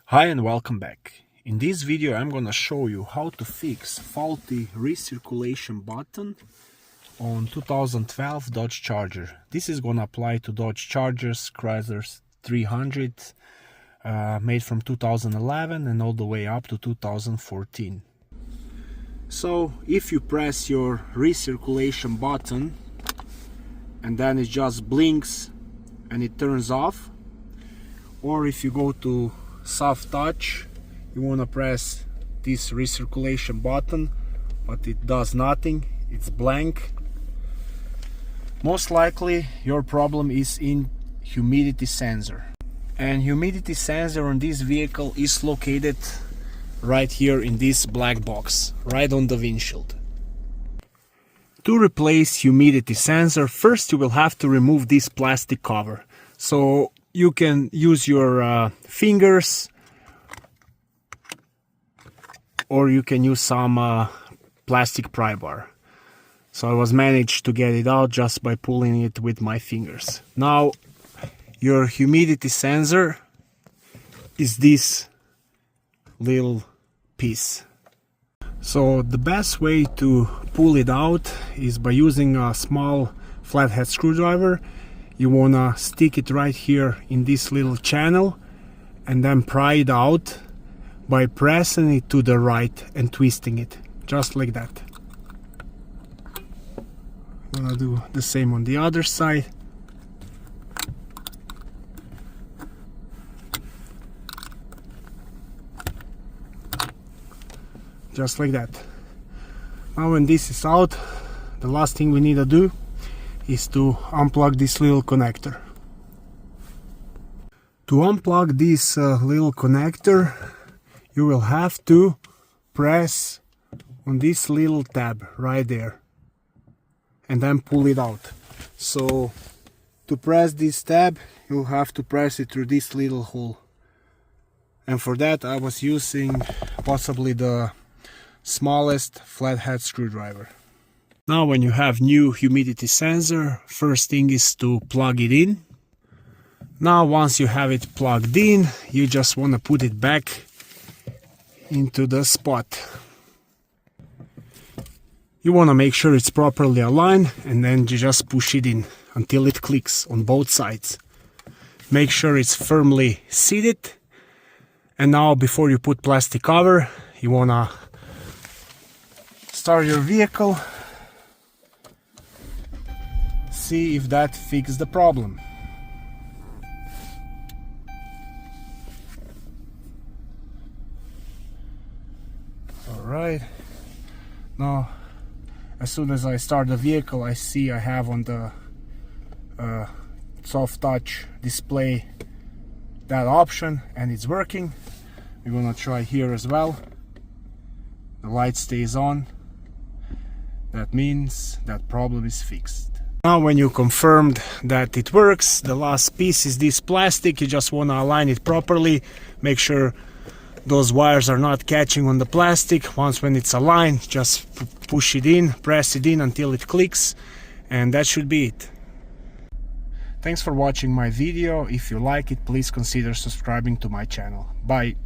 Hi and welcome back. In this video I'm gonna show you how to fix faulty recirculation button on 2012 Dodge Charger. This is gonna apply to Dodge Chargers, Chrysler 300 made from 2011 and all the way up to 2014. So if you press your recirculation button and then it just blinks and it turns off, or if you go to soft touch, you want to press this recirculation button but it does nothing, it's blank, most likely your problem is in humidity sensor. And humidity sensor on this vehicle is located right here in this black box, right on the windshield. To replace humidity sensor, first you will have to remove this plastic cover. So you can use your fingers, or you can use some plastic pry bar. So I was managed to get it out just by pulling it with my fingers. Now your humidity sensor is this little piece. So the best way to pull it out is by using a small flathead screwdriver. You wanna stick it right here in this little channel and then pry it out by pressing it to the right and twisting it, just like that. I'm gonna do the same on the other side. Just like that. Now when this is out, the last thing we need to do is to unplug this little connector. To unplug this little connector, you will have to press on this little tab right there and then pull it out. So to press this tab, you'll have to press it through this little hole. And for that I was using possibly the smallest flathead screwdriver. Now when you have new humidity sensor, first thing is to plug it in. Now once you have it plugged in, you just want to put it back into the spot. You want to make sure it's properly aligned and then you just push it in until it clicks on both sides. Make sure it's firmly seated. And now before you put plastic cover, you want to start your vehicle. See if that fixes the problem. Alright, now as soon as I start the vehicle, I see I have on the soft touch display that option and it's working. We're gonna try here as well. The light stays on. That means that problem is fixed. Now when you confirmed that it works, the last piece is this plastic. You just want to align it properly, make sure those wires are not catching on the plastic. Once when it's aligned, just push it in, press it in until it clicks, and that should be it. Thanks for watching my video. If you like it, please consider subscribing to my channel. Bye.